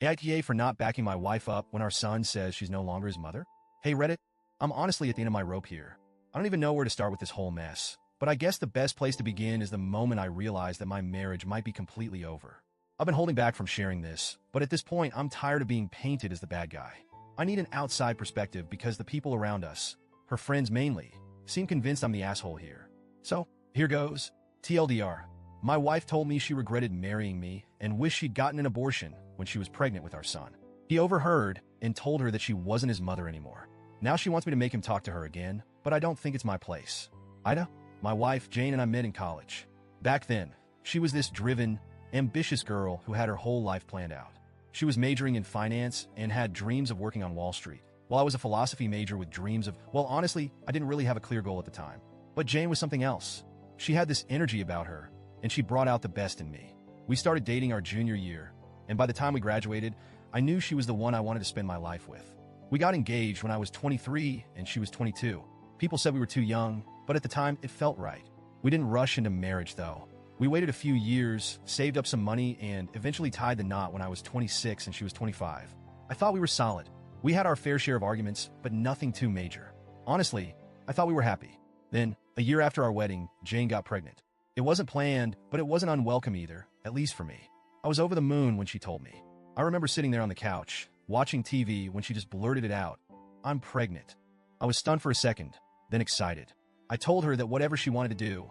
AITA for not backing my wife up when our son says she's no longer his mother? Hey Reddit, I'm honestly at the end of my rope here. I don't even know where to start with this whole mess. But I guess the best place to begin is the moment I realized that my marriage might be completely over. I've been holding back from sharing this, but at this point I'm tired of being painted as the bad guy. I need an outside perspective because the people around us, her friends mainly, seem convinced I'm the asshole here. So, here goes. TLDR. My wife told me she regretted marrying me and wished she'd gotten an abortion when she was pregnant with our son. He overheard and told her that she wasn't his mother anymore. Now she wants me to make him talk to her again, but I don't think it's my place. AITA? My wife, Jane, and I met in college. Back then, she was this driven, ambitious girl who had her whole life planned out. She was majoring in finance and had dreams of working on Wall Street, while I was a philosophy major with dreams of, well, honestly, I didn't really have a clear goal at the time. But Jane was something else. She had this energy about her, and she brought out the best in me. We started dating our junior year, and by the time we graduated, I knew she was the one I wanted to spend my life with. We got engaged when I was 23 and she was 22. People said we were too young, but at the time, it felt right. We didn't rush into marriage, though. We waited a few years, saved up some money, and eventually tied the knot when I was 26 and she was 25. I thought we were solid. We had our fair share of arguments, but nothing too major. Honestly, I thought we were happy. Then, a year after our wedding, Jane got pregnant. It wasn't planned, but it wasn't unwelcome either, at least for me. I was over the moon when she told me. I remember sitting there on the couch, watching TV when she just blurted it out. I'm pregnant. I was stunned for a second, then excited. I told her that whatever she wanted to do,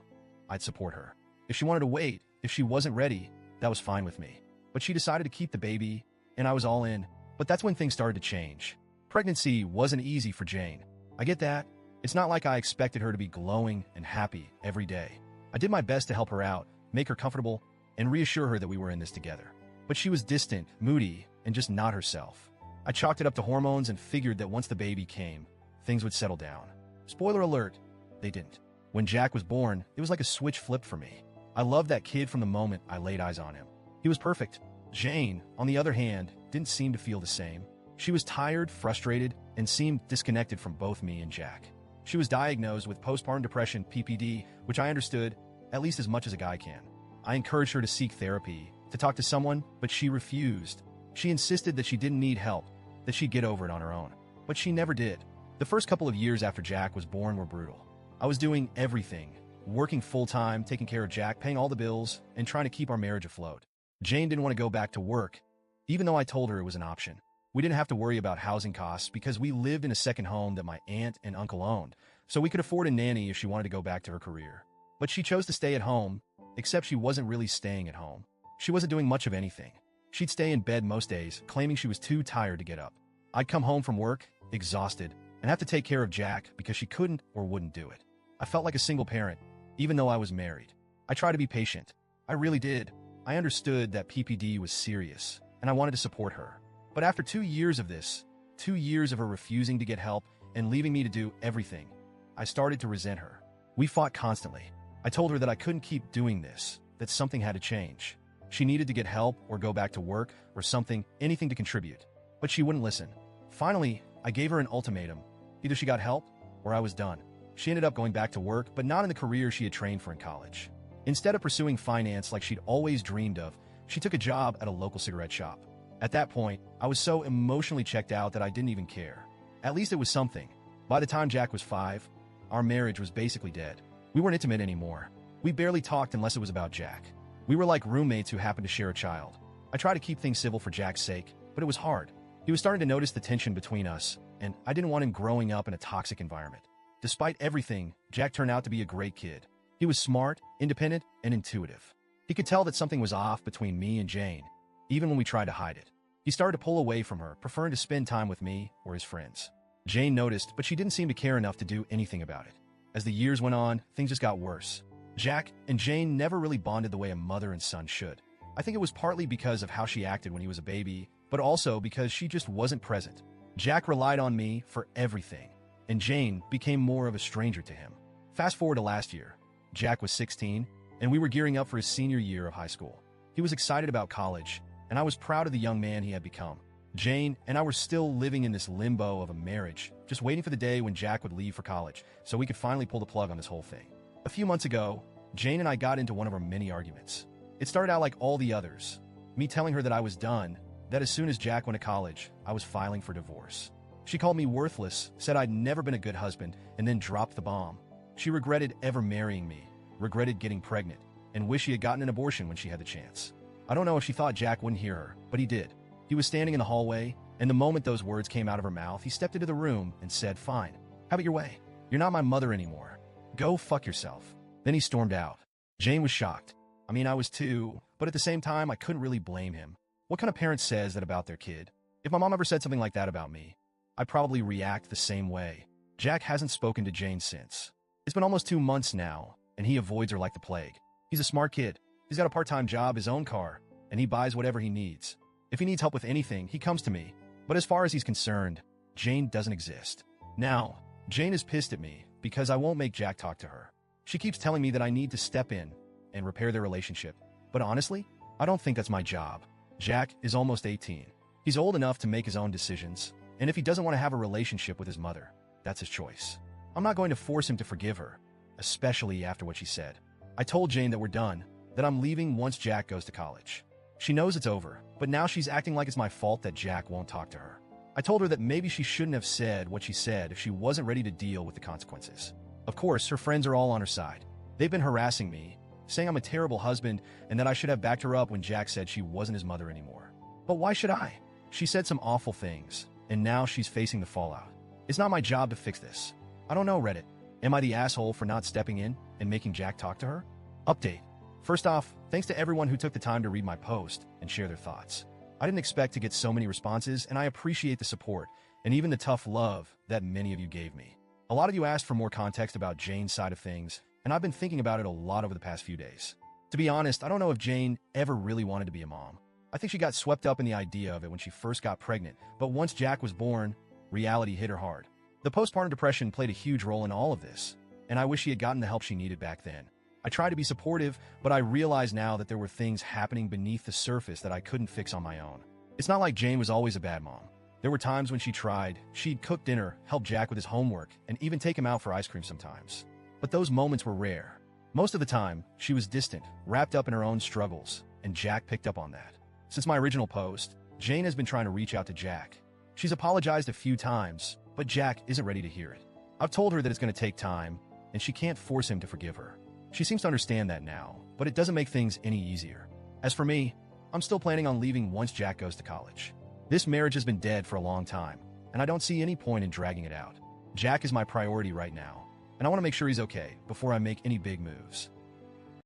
I'd support her. If she wanted to wait, if she wasn't ready, that was fine with me. But she decided to keep the baby, and I was all in. But that's when things started to change. Pregnancy wasn't easy for Jane. I get that. It's not like I expected her to be glowing and happy every day. I did my best to help her out, make her comfortable, and reassure her that we were in this together. But she was distant, moody, and just not herself. I chalked it up to hormones and figured that once the baby came, things would settle down. Spoiler alert, they didn't. When Jack was born, it was like a switch flipped for me. I loved that kid from the moment I laid eyes on him. He was perfect. Jane, on the other hand, didn't seem to feel the same. She was tired, frustrated, and seemed disconnected from both me and Jack. She was diagnosed with postpartum depression, PPD, which I understood, at least as much as a guy can. I encouraged her to seek therapy, to talk to someone, but she refused. She insisted that she didn't need help, that she'd get over it on her own. But she never did. The first couple of years after Jack was born were brutal. I was doing everything, working full-time, taking care of Jack, paying all the bills, and trying to keep our marriage afloat. Jane didn't want to go back to work, even though I told her it was an option. We didn't have to worry about housing costs because we lived in a second home that my aunt and uncle owned, so we could afford a nanny if she wanted to go back to her career. But she chose to stay at home, except she wasn't really staying at home. She wasn't doing much of anything. She'd stay in bed most days, claiming she was too tired to get up. I'd come home from work, exhausted, and have to take care of Jack because she couldn't or wouldn't do it. I felt like a single parent, even though I was married. I tried to be patient. I really did. I understood that PPD was serious, and I wanted to support her. But after 2 years of this, 2 years of her refusing to get help and leaving me to do everything, I started to resent her. We fought constantly. I told her that I couldn't keep doing this, that something had to change. She needed to get help or go back to work or something, anything to contribute. But she wouldn't listen. Finally, I gave her an ultimatum. Either she got help or I was done. She ended up going back to work, but not in the career she had trained for in college. Instead of pursuing finance like she'd always dreamed of, she took a job at a local cigarette shop. At that point, I was so emotionally checked out that I didn't even care. At least it was something. By the time Jack was 5, our marriage was basically dead. We weren't intimate anymore. We barely talked unless it was about Jack. We were like roommates who happened to share a child. I tried to keep things civil for Jack's sake, but it was hard. He was starting to notice the tension between us, and I didn't want him growing up in a toxic environment. Despite everything, Jack turned out to be a great kid. He was smart, independent, and intuitive. He could tell that something was off between me and Jane, even when we tried to hide it. He started to pull away from her, preferring to spend time with me or his friends. Jane noticed, but she didn't seem to care enough to do anything about it. As the years went on, things just got worse. Jack and Jane never really bonded the way a mother and son should. I think it was partly because of how she acted when he was a baby, but also because she just wasn't present. Jack relied on me for everything, and Jane became more of a stranger to him. Fast forward to last year. Jack was 16, and we were gearing up for his senior year of high school. He was excited about college, and I was proud of the young man he had become. Jane and I were still living in this limbo of a marriage, just waiting for the day when Jack would leave for college, so we could finally pull the plug on this whole thing. A few months ago, Jane and I got into one of our many arguments. It started out like all the others. Me telling her that I was done, that as soon as Jack went to college, I was filing for divorce. She called me worthless, said I'd never been a good husband, and then dropped the bomb. She regretted ever marrying me, regretted getting pregnant, and wished she had gotten an abortion when she had the chance. I don't know if she thought Jack wouldn't hear her, but he did. He was standing in the hallway, and the moment those words came out of her mouth, he stepped into the room and said, "Fine, have it your way. You're not my mother anymore. Go fuck yourself." Then he stormed out. Jane was shocked. I mean, I was too, but at the same time, I couldn't really blame him. What kind of parent says that about their kid? If my mom ever said something like that about me, I'd probably react the same way. Jack hasn't spoken to Jane since. It's been almost 2 months now, and he avoids her like the plague. He's a smart kid. He's got a part-time job, his own car, and he buys whatever he needs. If he needs help with anything, he comes to me. But as far as he's concerned, Jane doesn't exist. Now, Jane is pissed at me because I won't make Jack talk to her. She keeps telling me that I need to step in and repair their relationship. But honestly, I don't think that's my job. Jack is almost 18. He's old enough to make his own decisions, and if he doesn't want to have a relationship with his mother, that's his choice. I'm not going to force him to forgive her, especially after what she said. I told Jane that we're done, that I'm leaving once Jack goes to college. She knows it's over, but now she's acting like it's my fault that Jack won't talk to her. I told her that maybe she shouldn't have said what she said if she wasn't ready to deal with the consequences. Of course, her friends are all on her side. They've been harassing me, saying I'm a terrible husband and that I should have backed her up when Jack said she wasn't his mother anymore. But why should I? She said some awful things, and now she's facing the fallout. It's not my job to fix this. I don't know, Reddit. Am I the asshole for not stepping in and making Jack talk to her? Update. First off, thanks to everyone who took the time to read my post and share their thoughts. I didn't expect to get so many responses, and I appreciate the support and even the tough love that many of you gave me. A lot of you asked for more context about Jane's side of things, and I've been thinking about it a lot over the past few days. To be honest, I don't know if Jane ever really wanted to be a mom. I think she got swept up in the idea of it when she first got pregnant, but once Jack was born, reality hit her hard. The postpartum depression played a huge role in all of this, and I wish she had gotten the help she needed back then. I tried to be supportive, but I realize now that there were things happening beneath the surface that I couldn't fix on my own. It's not like Jane was always a bad mom. There were times when she tried. She'd cook dinner, help Jack with his homework, and even take him out for ice cream sometimes. But those moments were rare. Most of the time, she was distant, wrapped up in her own struggles, and Jack picked up on that. Since my original post, Jane has been trying to reach out to Jack. She's apologized a few times, but Jack isn't ready to hear it. I've told her that it's going to take time, and she can't force him to forgive her. She seems to understand that now, but it doesn't make things any easier. As for me, I'm still planning on leaving once Jack goes to college. This marriage has been dead for a long time, and I don't see any point in dragging it out. Jack is my priority right now, and I want to make sure he's okay before I make any big moves.